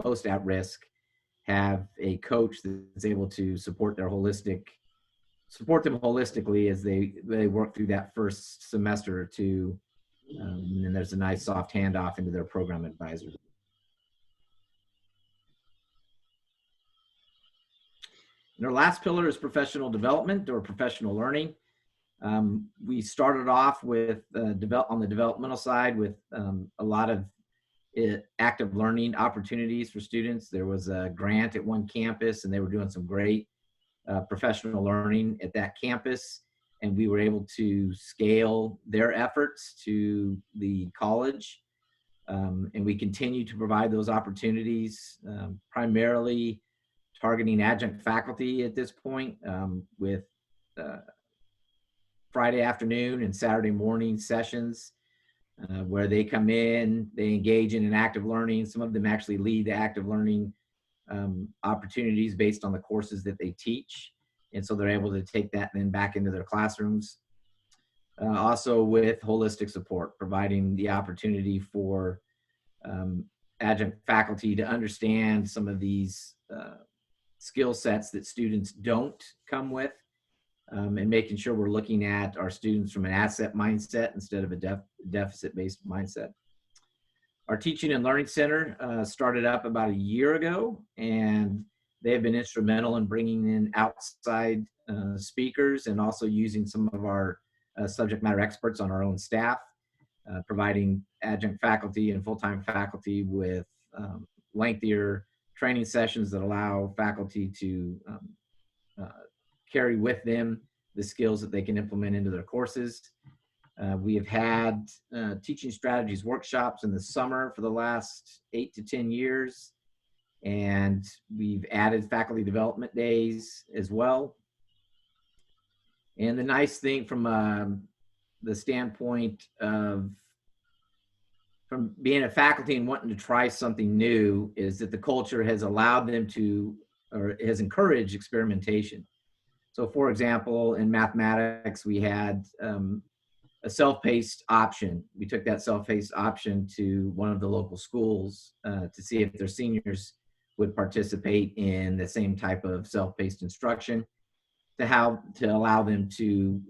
most at risk have a coach that's able to support them holistically as they work through that first semester or 2. And then there's a nice soft handoff into their program advisor. And our last pillar is professional development or professional learning. We started off with on the developmental side with a lot of active learning opportunities for students. There was a grant at one campus, and they were doing some great professional learning at that campus. And we were able to scale their efforts to the college. And we continue to provide those opportunities, primarily targeting adjunct faculty at this point with Friday afternoon and Saturday morning sessions where they come in, they engage in an active learning. Some of them actually lead the active learning opportunities based on the courses that they teach. And so they're able to take that then back into their classrooms. also with holistic support, providing the opportunity for adjunct faculty to understand some of these skill sets that students don't come with, and making sure we're looking at our students from an asset mindset instead of a deficit-based mindset. Our Teaching and Learning Center started up about a year ago, and they have been instrumental in bringing in outside speakers and also using some of our subject matter experts on our own staff, providing adjunct faculty and full-time faculty with lengthier training sessions that allow faculty to carry with them the skills that they can implement into their courses. We have had teaching strategies workshops in the summer for the last 8 to 10 years, and we've added faculty development days as well. And the nice thing from the standpoint of from being a faculty and wanting to try something new is that the culture has allowed them to, or has encouraged experimentation. So for example, in mathematics, we had a self-paced option. We took that self-paced option to one of the local schools to see if their seniors would participate in the same type of self-paced instruction to allow them to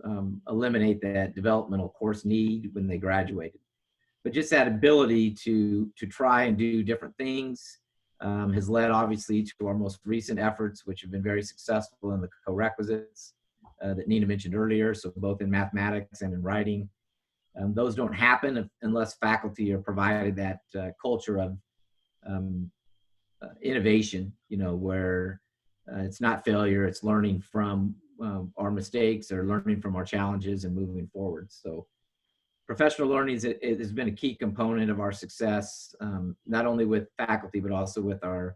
eliminate that developmental course need when they graduated. But just that ability to try and do different things has led obviously to our most recent efforts, which have been very successful in the corequisites that Nina mentioned earlier. So both in mathematics and in writing, those don't happen unless faculty are provided that culture of innovation, you know, where it's not failure, it's learning from our mistakes or learning from our challenges and moving forward. So professional learning has been a key component of our success, not only with faculty, but also with our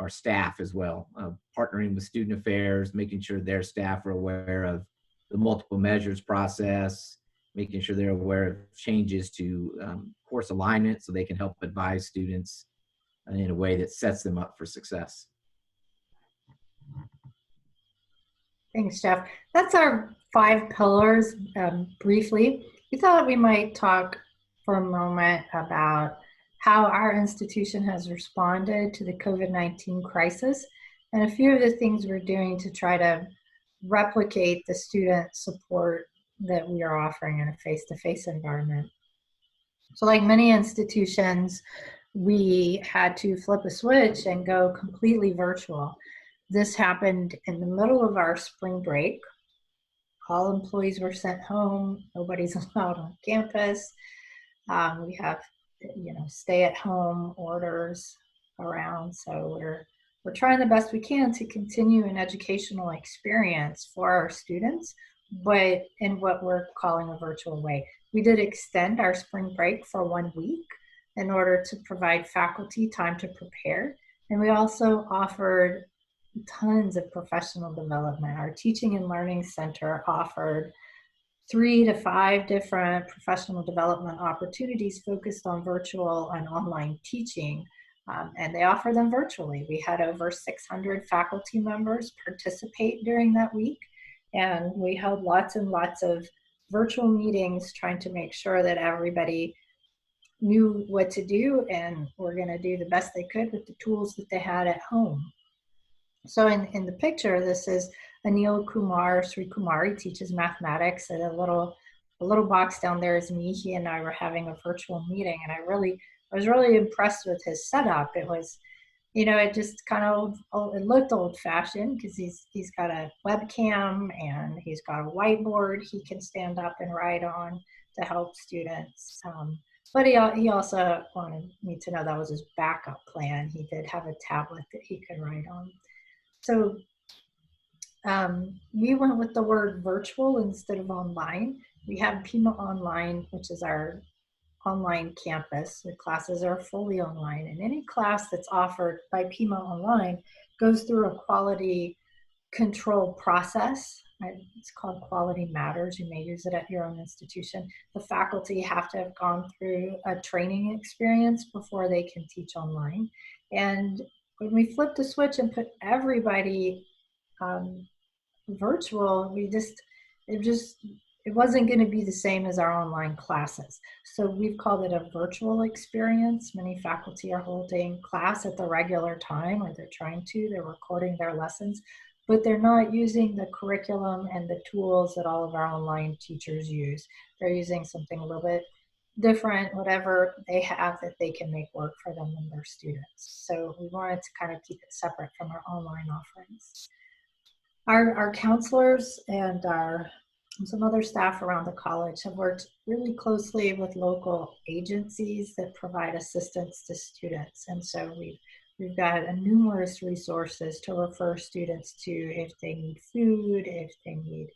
staff as well, partnering with student affairs, making sure their staff are aware of the multiple measures process, making sure they're aware of changes to course alignment so they can help advise students in a way that sets them up for success. Thanks, Jeff. That's our 5 pillars briefly. We thought we might talk for a moment about how our institution has responded to the COVID-19 crisis and a few of the things we're doing to try to replicate the student support that we are offering in a face-to-face environment. So like many institutions, we had to flip a switch and go completely virtual. This happened in the middle of our spring break. All employees were sent home. Nobody's allowed on campus. We have, stay-at-home orders around. So we're trying the best we can to continue an educational experience for our students, but in what we're calling a virtual way. We did extend our spring break for 1 week in order to provide faculty time to prepare. And we also offered tons of professional development. Our Teaching and Learning Center offered 3 to 5 different professional development opportunities focused on virtual and online teaching, and they offer them virtually. We had over 600 faculty members participate during that week, and we held lots and lots of virtual meetings trying to make sure that everybody knew what to do and were going to do the best they could with the tools that they had at home. So in the picture, this is Anil Kumar Sri Kumari teaches mathematics, and a little box down there is me. He and I were having a virtual meeting, and I was really impressed with his setup. It was, it just kind of, it looked old-fashioned because he's got a webcam and he's got a whiteboard he can stand up and write on to help students. But he also wanted me to know that was his backup plan. He did have a tablet that he could write on. So we went with the word virtual instead of online. We have Pima Online, which is our online campus. The classes are fully online, and any class that's offered by Pima Online goes through a quality control process. It's called Quality Matters. You may use it at your own institution. The faculty have to have gone through a training experience before they can teach online. And when we flipped the switch and put everybody virtual, it wasn't going to be the same as our online classes. So we've called it a virtual experience. Many faculty are holding class at the regular time, or they're recording their lessons, but they're not using the curriculum and the tools that all of our online teachers use. They're using something a little bit different, whatever they have that they can make work for them and their students. So we wanted to kind of keep it separate from our online offerings. Our counselors and some other staff around the college have worked really closely with local agencies that provide assistance to students. And so we've got numerous resources to refer students to if they need food, if they need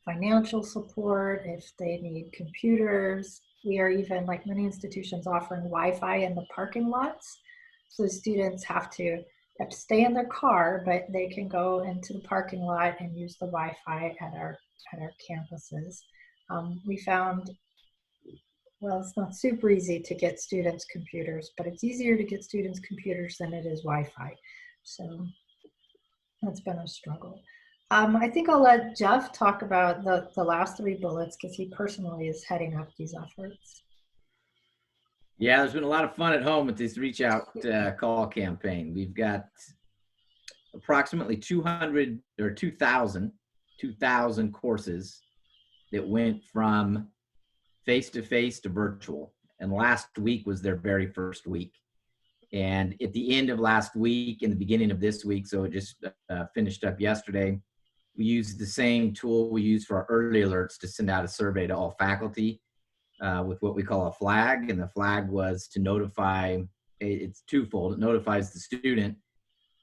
financial support, if they need computers. We are even, like many institutions, offering Wi-Fi in the parking lots. So students have to stay in their car, but they can go into the parking lot and use the Wi-Fi at our campuses. We found, well, it's not super easy to get students computers, but it's easier to get students computers than it is Wi-Fi. So that's been a struggle. I think I'll let Jeff talk about the last 3 bullets because he personally is heading up these efforts. Yeah, there's been a lot of fun at home with this reach out call campaign. We've got approximately 200 or 2,000 courses that went from face-to-face to virtual. And last week was their very first week. And at the end of last week and the beginning of this week, so it just finished up yesterday, we used the same tool we use for our early alerts to send out a survey to all faculty with what we call a flag. And the flag was to notify, it's twofold. It notifies the student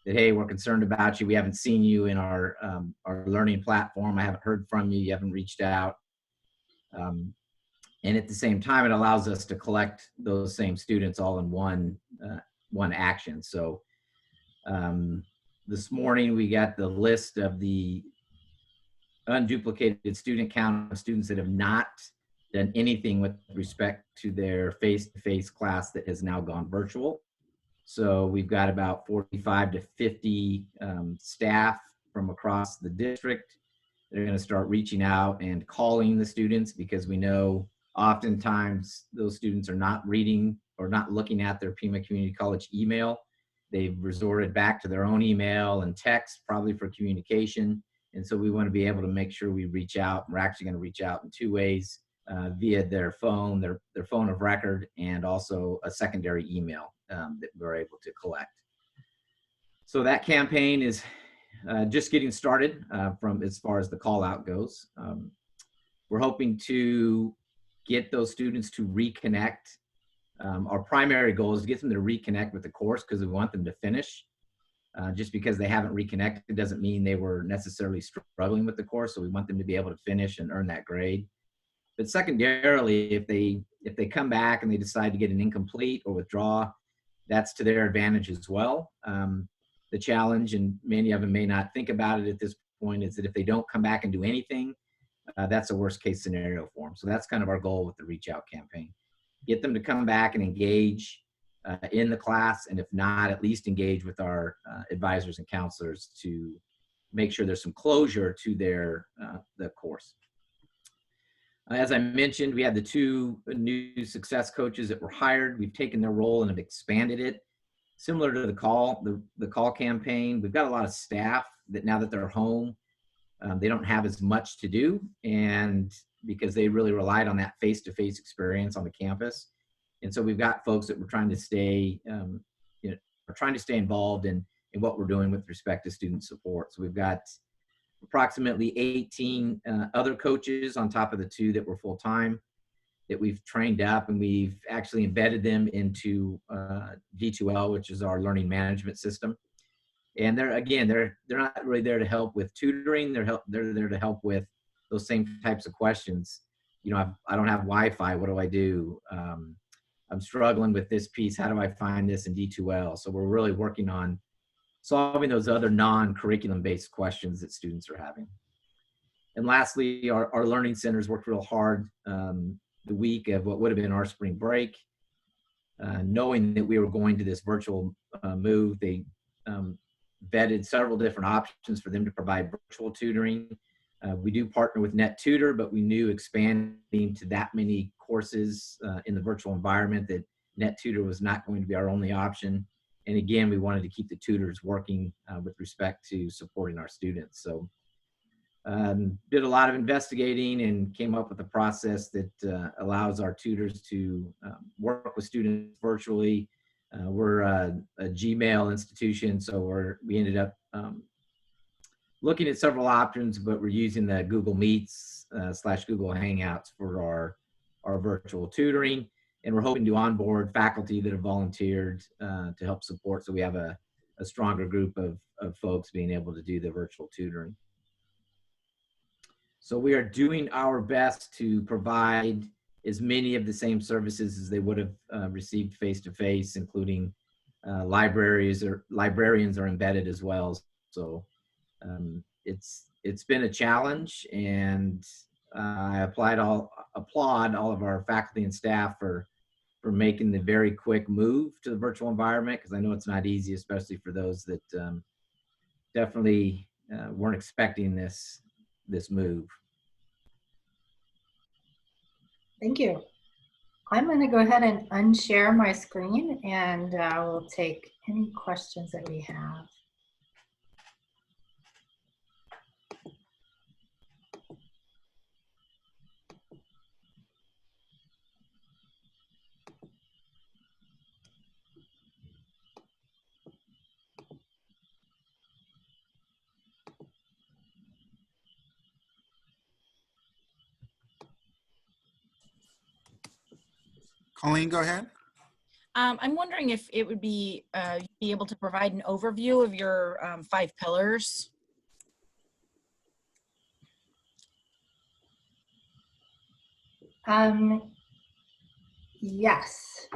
that, hey, we're concerned about you. We haven't seen you in our learning platform. I haven't heard from you. You haven't reached out. And at the same time, it allows us to collect those same students all in one action. So this morning we got the list of the unduplicated student count of students that have not done anything with respect to their face-to-face class that has now gone virtual. So we've got about 45 to 50 staff from across the district. They're going to start reaching out and calling the students because we know oftentimes those students are not reading or not looking at their Pima Community College email. They've resorted back to their own email and text, probably for communication. And so we want to be able to make sure we reach out. We're actually going to reach out in 2 ways, via their phone, their phone of record, and also a secondary email that we're able to collect. So that campaign is just getting started from as far as the call out goes. We're hoping to get those students to reconnect. Our primary goal is to get them to reconnect with the course because we want them to finish. Just because they haven't reconnected doesn't mean they were necessarily struggling with the course. So we want them to be able to finish and earn that grade. But secondarily, if they come back and they decide to get an incomplete or withdraw, that's to their advantage as well. The challenge, and many of them may not think about it at this point, is that if they don't come back and do anything, that's a worst case scenario for them. So that's kind of our goal with the reach out campaign. Get them to come back and engage in the class, and if not, at least engage with our advisors and counselors to make sure there's some closure to the course. As I mentioned, we had the 2 new success coaches that were hired. We've taken their role and have expanded it. Similar to the call campaign, we've got a lot of staff that now that they're home, they don't have as much to do, and because they really relied on that face-to-face experience on the campus. And so we've got folks that we're trying to stay, trying to stay involved in what we're doing with respect to student support. So we've got approximately 18 other coaches on top of the 2 that were full-time that we've trained up, and we've actually embedded them into D2L, which is our learning management system. And they're not really there to help with tutoring. They're there to help with those same types of questions. I don't have Wi-Fi. What do I do? I'm struggling with this piece. How do I find this in D2L? So we're really working on solving those other non-curriculum based questions that students are having. And lastly, our learning centers worked real hard the week of what would have been our spring break. Knowing that we were going to this virtual move, they vetted several different options for them to provide virtual tutoring. We do partner with NetTutor, but we knew expanding to that many courses in the virtual environment that NetTutor was not going to be our only option. And again, we wanted to keep the tutors working with respect to supporting our students. So did a lot of investigating and came up with a process that allows our tutors to work with students virtually. We're a Gmail institution, so we ended up looking at several options, but we're using the Google Meets / Google Hangouts for our virtual tutoring. And we're hoping to onboard faculty that have volunteered to help support, so we have a stronger group of folks being able to do the virtual tutoring. So we are doing our best to provide as many of the same services as they would have received face-to-face, including libraries or librarians are embedded as well. So it's been a challenge, and I applaud all of our faculty and staff for making the very quick move to the virtual environment, because I know it's not easy, especially for those that definitely weren't expecting this move. Thank you. I'm going to go ahead and unshare my screen, and we'll take any questions that we have. Colleen, go ahead. I'm wondering if it would be able to provide an overview of your 5 pillars. Yes.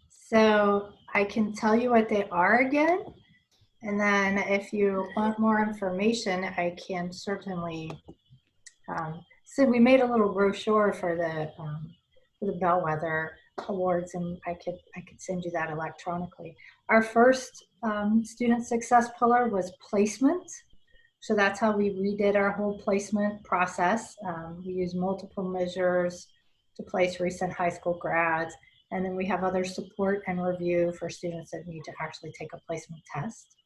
So I can tell you what they are again, and then if you want more information, I can certainly. So we made a little brochure for the Bellwether Awards, and I could send you that electronically. Our first student success pillar was placement. So that's how we redid our whole placement process. We use multiple measures to place recent high school grads. And then we have other support and review for students that need to actually take a placement test.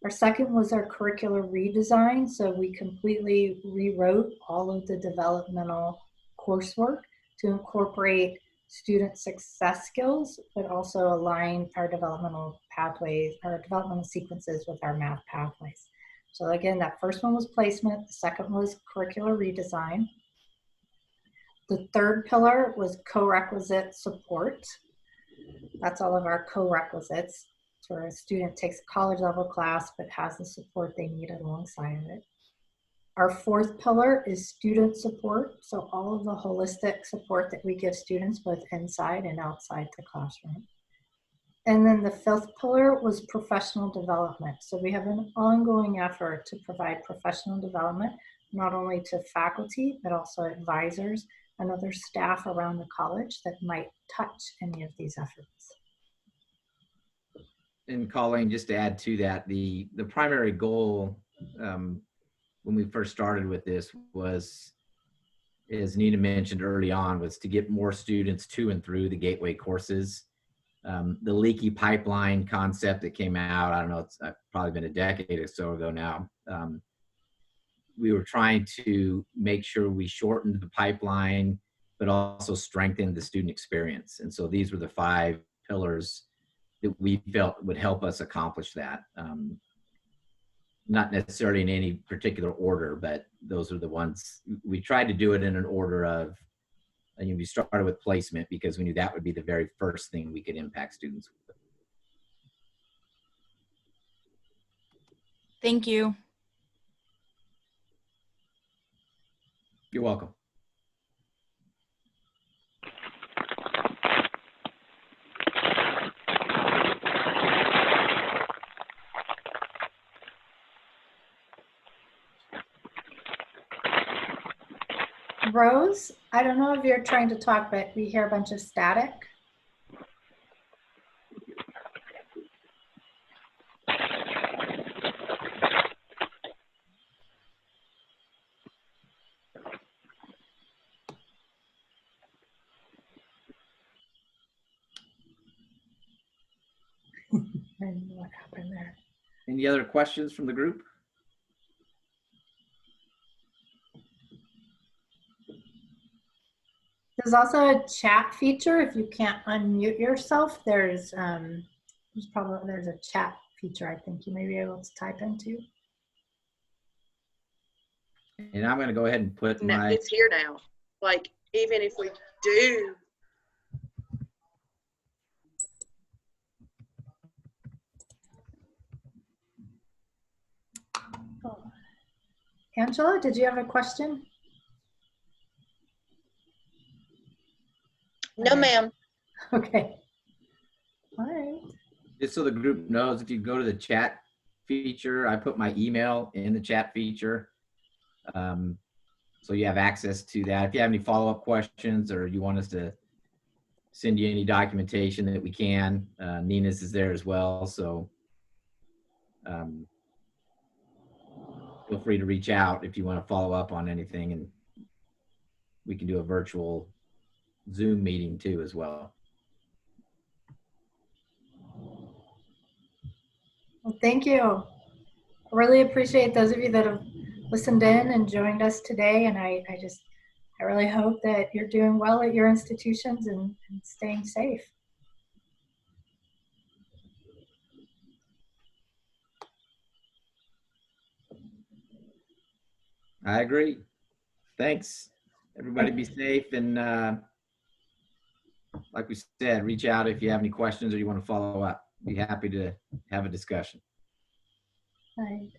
Our second was our curricular redesign. So we completely rewrote all of the developmental coursework to incorporate student success skills, but also align our developmental pathways, our developmental sequences with our math pathways. So again, that first one was placement. The second was curricular redesign. The third pillar was co-requisite support. That's all of our co-requisites. So a student takes a college level class, but has the support they need alongside of it. Our fourth pillar is student support. So all of the holistic support that we give students both inside and outside the classroom. And then the fifth pillar was professional development. So we have an ongoing effort to provide professional development, not only to faculty, but also advisors and other staff around the college that might touch any of these efforts. And Colleen, just to add to that, the primary goal when we first started with this was, as Nina mentioned early on, was to get more students to and through the gateway courses. The leaky pipeline concept that came out, I don't know, it's probably been a decade or so ago now. We were trying to make sure we shortened the pipeline, but also strengthened the student experience. And so these were the 5 pillars that we felt would help us accomplish that. Not necessarily in any particular order, but those are the ones. We tried to do it in an order of, we started with placement because we knew that would be the very first thing we could impact students with. Thank you. You're welcome. Rose, I don't know if you're trying to talk, but we hear a bunch of static. And what happened there? Any other questions from the group? There's also a chat feature. If you can't unmute yourself, there's a chat feature I think you may be able to type into. And I'm going to go ahead and put No, my, it's here now. Like, even if we do. Oh. Angela, did you have a question? No, ma'am. Okay. All right. just so the group knows, if you go to the chat feature, I put my email in the chat feature. So you have access to that. If you have any follow-up questions or you want us to send you any documentation that we can, Nina's is there as well. So feel free to reach out if you want to follow up on anything, and we can do a virtual Zoom meeting too as well. Well, thank you. I really appreciate those of you that have listened in and joined us today. And I really hope that you're doing well at your institutions and staying safe. I agree. Thanks. Everybody be safe, and like we said, reach out if you have any questions or you want to follow up. Be happy to have a discussion. Right.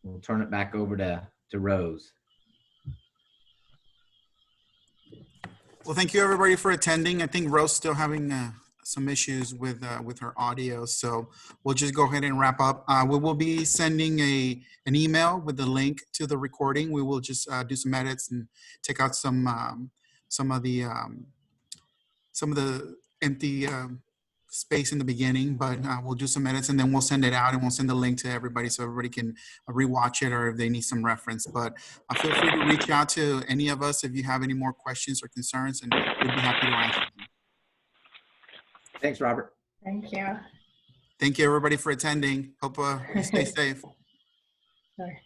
We'll turn it back over to Rose. Well, thank you everybody for attending. I think Rose still having some issues with her audio, so we'll just go ahead and wrap up. We will be sending an email with the link to the recording. We will just do some edits and take out some of the empty space in the beginning, but we'll do some edits and then we'll send it out and we'll send the link to everybody so everybody can rewatch it or if they need some reference. But feel free to reach out to any of us if you have any more questions or concerns, and we'd be happy to answer them. Thanks, Robert. Thank you. Thank you everybody for attending. Hope you stay safe. Sorry.